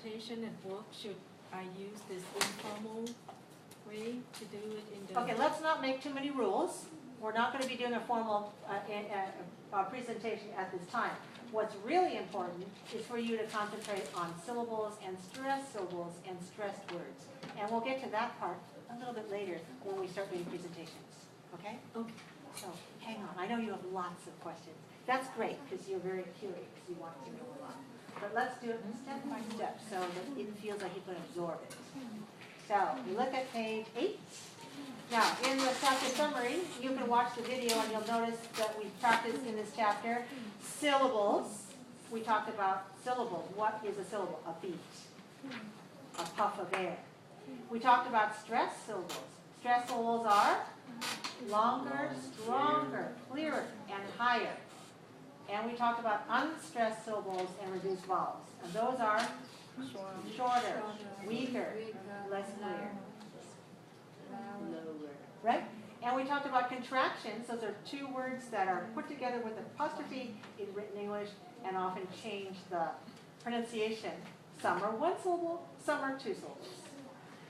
presentation at work, should I use this informal way to do it in the? Okay, let's not make too many rules. We're not going to be doing a formal presentation at this time. What's really important is for you to concentrate on syllables and stressed syllables and stressed words. And we'll get to that part a little bit later when we start doing presentations. Okay? Okay. So hang on. I know you have lots of questions. That's great because you're very curious. You want to know a lot. But let's do it step by step so that it feels like you can absorb it. So we look at page 8. Now, in the chapter summary, you can watch the video and you'll notice that we practiced in this chapter syllables. We talked about syllables. What is a syllable? A beat, a puff of air. We talked about stressed syllables. Stressed syllables are longer, stronger, clearer, and higher. And we talked about unstressed syllables and reduced vowels. And those are shorter, weaker, less clear. Lower. Right? And we talked about contractions. Those are two words that are put together with an apostrophe in written English and often change the pronunciation. Some are one syllable, some are two syllables.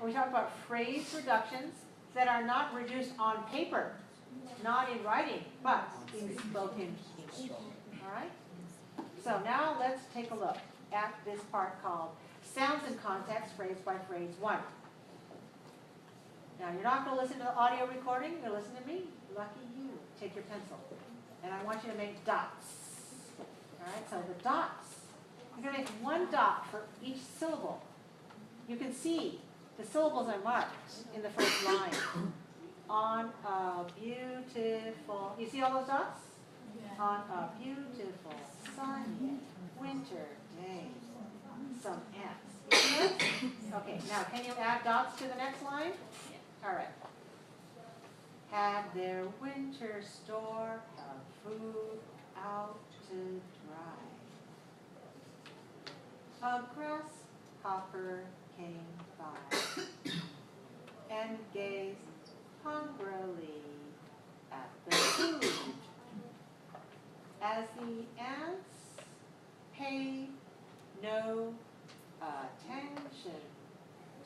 And we talked about phrase reductions that are not reduced on paper, not in writing, but in spoken English. All right? So now let's take a look at this part called Sounds and Context, Phrase by Phrase 1. Now, you're not going to listen to the audio recording. You're going to listen to me. Lucky you. Take your pencil. And I want you to make dots. All right? So the dots, you're going to make one dot for each syllable. You can see the syllables are marked in the first line. On a beautiful, you see all those dots? Yeah. On a beautiful, sunny, winter day. Some ants. You see it? Okay, now can you add dots to the next line? All right. Had their winter store of food out to dry. A grasshopper came by and gazed hungrily at the food. As the ants paid no attention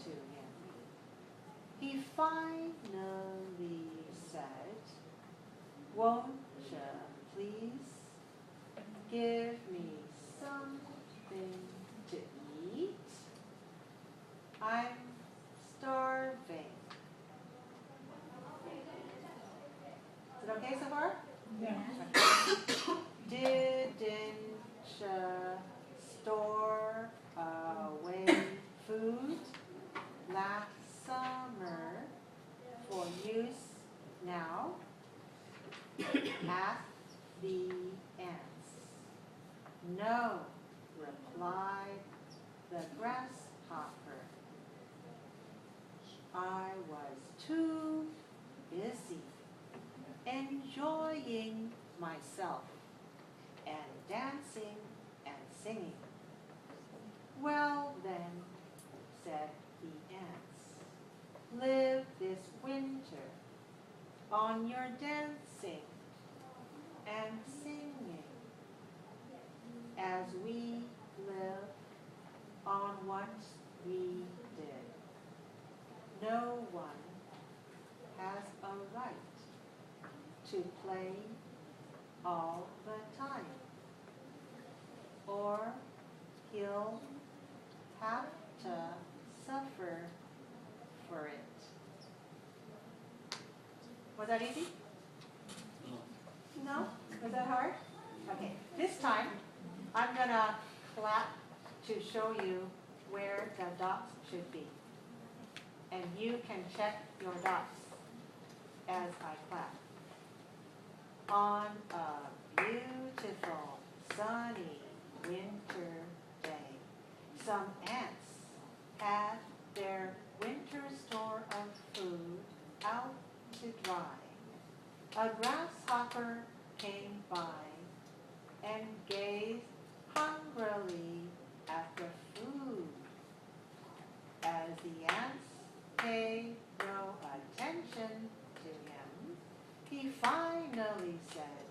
to him, he finally said, "Won't you please give me something to eat? I'm starving." Is it okay so far? Yeah. Didn't store away food last summer for use now? Asked the ants. No, replied the grasshopper. I was too busy enjoying myself and dancing and singing. Well then, said the ants, live this winter on your dancing and singing, as we live on what we did. No one has a right to play all the time, or he'll have to suffer for it. Was that easy? No? Was that hard? Okay, this time I'm going to clap to show you where the dots should be. And you can check your dots as I clap. On a beautiful, sunny winter day, some ants had their winter store of food out to dry. A grasshopper came by and gazed hungrily at the food. As the ants paid no attention to him, he finally said,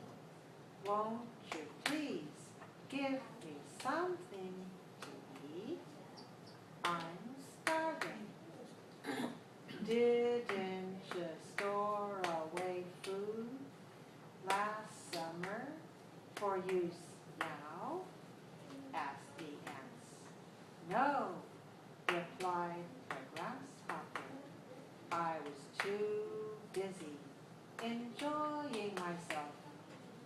"Won't you please give me something to eat? Didn't you store away food last summer for use now? Asked the ants. No, replied the grasshopper. I was too busy enjoying myself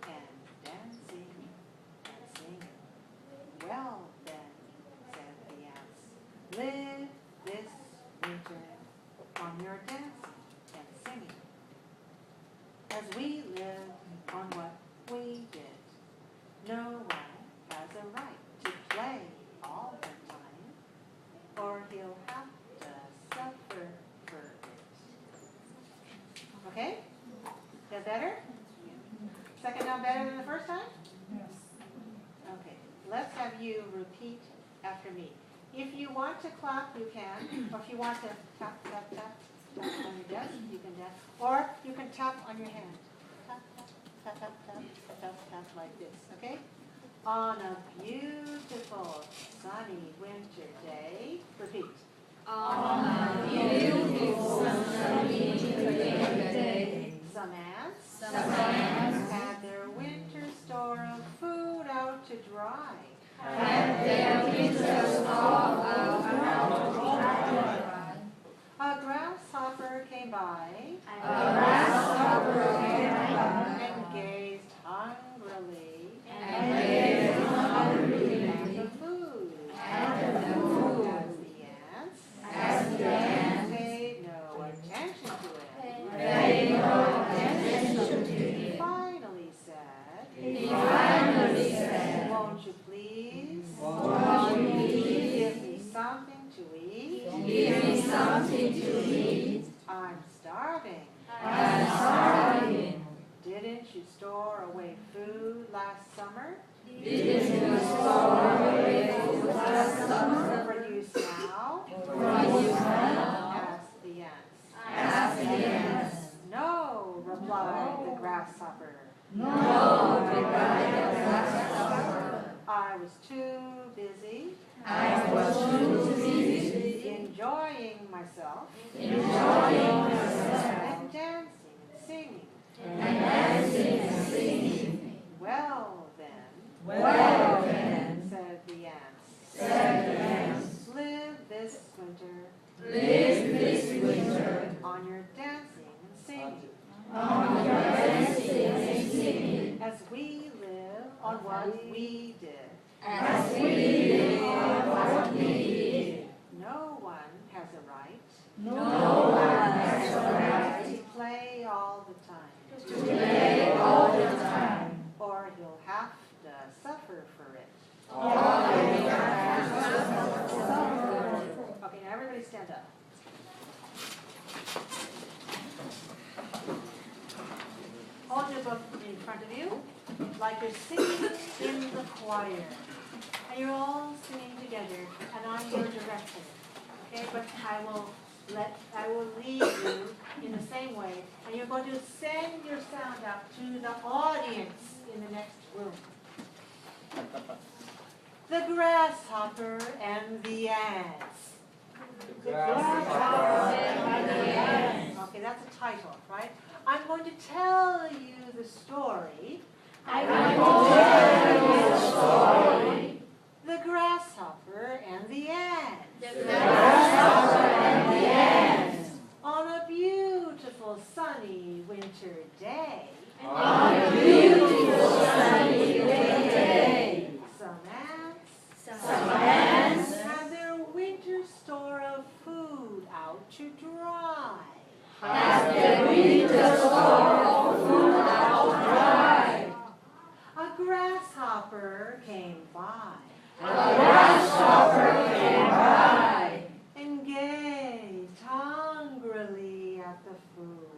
and dancing and singing. Well then, said the ants, live this winter on your dancing and singing, as we live on what we did. No one has a right to play all the time, or he'll have to suffer for it. Okay? Is that better? Second time better than the first time? Okay, let's have you repeat after me. If you want to clap, you can. Or if you want to tap, tap, tap, tap on your desk, you can tap. Or you can tap on your hand. Tap, tap, tap, tap, tap, tap, tap, like this, okay? On a beautiful sunny winter day, repeat. On a beautiful sunny winter day, Some ants had their winter store of food out to dry. their winter store of dry. A grasshopper came by and gazed hungrily at the food. As the ants paid no attention to it. He finally said, won't you please give me something to eat? I'm starving. Didn't you store away food last summer? For use now? Asked the ants. No, replied the grasshopper. I was too busy enjoying myself and dancing and singing. Well then, said the ants. Live this winter on your dancing and singing. As we live on what we did. No one has a right to play all the time. Or he'll have to suffer for it. Okay, now everybody stand up. Hold your book in front of you, like you're singing in the choir. And you're all singing together, and I'm your director. Okay, but I will lead you in the same way, and you're going to send your sound out to the audience in the next room. The grasshopper and the ants. The grasshopper and the ants. Okay, that's a title, right? I'm going to tell you the story. The grasshopper and the ants. On a beautiful sunny winter day. Some ants had their winter store of food out to dry. A grasshopper came by. And gazed hungrily at the food.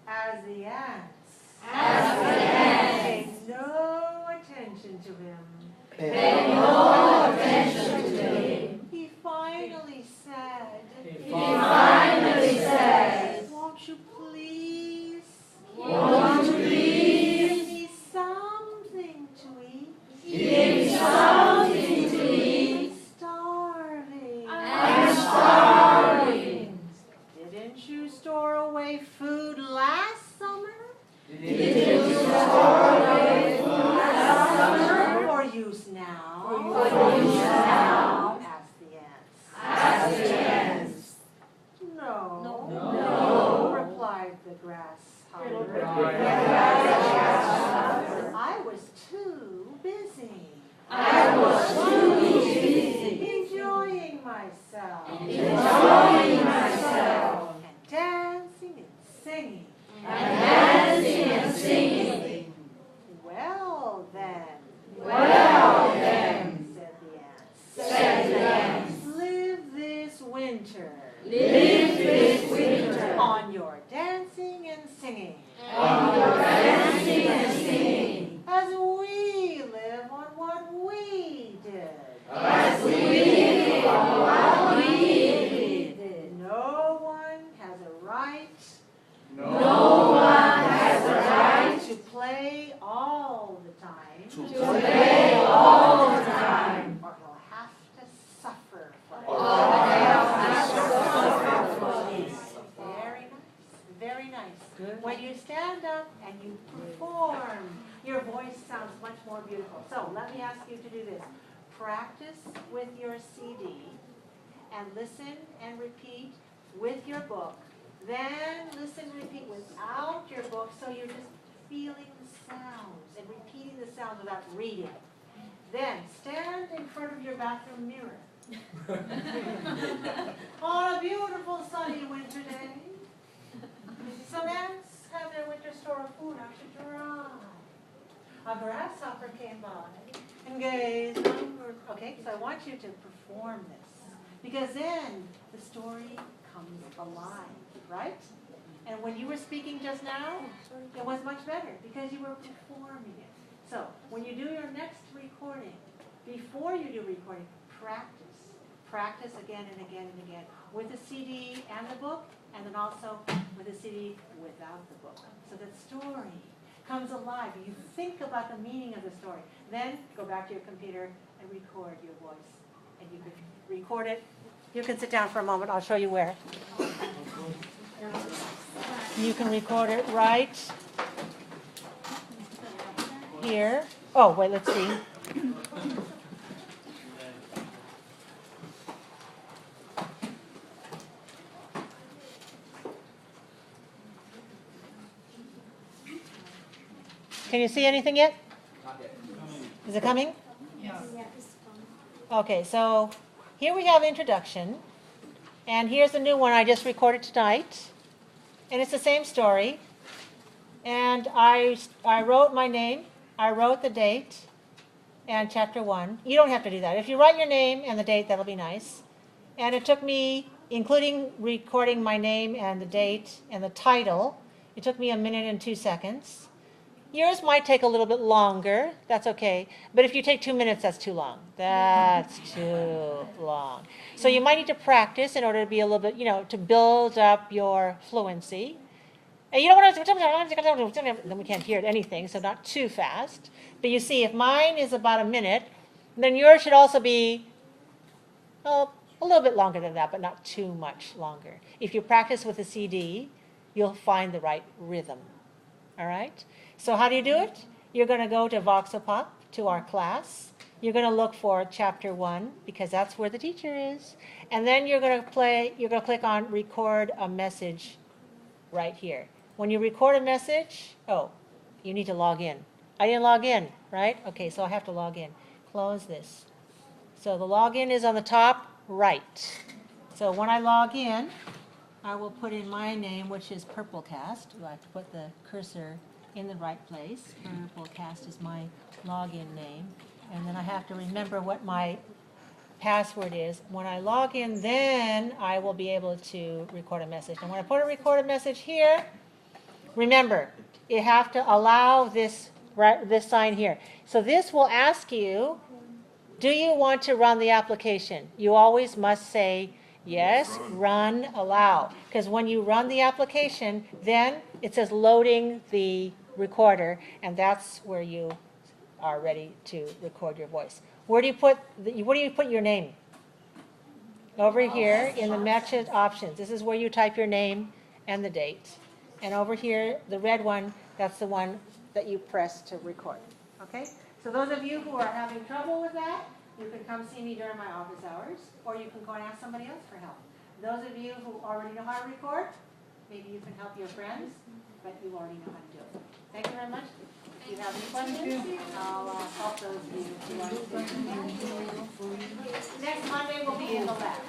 As the ants paid no attention to him. He finally said, Well then, said the ants. said the ants. Live this winter. Live this winter. On your dancing and singing. On your dancing and singing. As we live on what we did. As we live on what we did. No one has a right. No one has a right To play all the time. to play all the time. Or he'll have to suffer for it. Or else has to suffer for it. Very nice. Very nice. When you stand up and you perform, your voice sounds much more beautiful. So let me ask you to do this. Practice with your CD and listen and repeat with your book. Then listen and repeat without your book, so you're just feeling the sounds and repeating the sounds without reading. Then stand in front of your bathroom mirror on a beautiful sunny winter day. Some ants have their winter store of food out to dry. A grasshopper came by and gazed over. Okay, so I want you to perform this, because then the story comes alive, right? And when you were speaking just now, it was much better because you were performing it. So when you do your next recording, before you do recording, practice. Practice again and again and again with the CD and the book, and then also with the CD without the book. So that story comes alive. You think about the meaning of the story. Then go back to your computer and record your voice. And you can record it. You can sit down for a moment. I'll show you where. You can record it right here. Oh, wait, let's see. Can you see anything yet? Is it coming? Okay, so here we have introduction, and here's the new one I just recorded tonight, and it's the same story. And I wrote my name, I wrote the date, and chapter 1. You don't have to do that. If you write your name and the date, that'll be nice. And it took me, including recording my name and the date and the title, it took me 1 minute and 2 seconds. Yours might take a little bit longer. That's okay. But if you take 2 minutes, that's too long. That's too long. So you might need to practice in order to be a little bit, to build up your fluency. And you don't want to, then we can't hear anything, so not too fast. But you see, if mine is about 1 minute, then yours should also be a little bit longer than that, but not too much longer. If you practice with a CD, you'll find the right rhythm. All right? So how do you do it? You're going to go to Voxopop, to our class. You're going to look for chapter 1, because that's where the teacher is. And then you're going to click on record a message right here. When you record a message, you need to log in. I didn't log in, right? Okay, so I have to log in. Close this. So the login is on the top right. So when I log in, I will put in my name, which is Purplecast. I have to put the cursor in the right place. Purplecast is my login name. And then I have to remember what my password is. When I log in, then I will be able to record a message. And when I put a record a message here, remember, you have to allow this sign here. So this will ask you, do you want to run the application? You always must say, yes, run, allow. Because when you run the application, then it says loading the recorder, and that's where you are ready to record your voice. Where do you put your name? Over here in the message options. This is where you type your name and the date. And over here, the red one, that's the one that you press to record. Okay? So those of you who are having trouble with that, you can come see me during my office hours, or you can go and ask somebody else for help. Those of you who already know how to record, maybe you can help your friends, but you already know how to do it. Thank you very much. If you have any questions, I'll help those of you who want to. Next Monday, we'll be in the lab.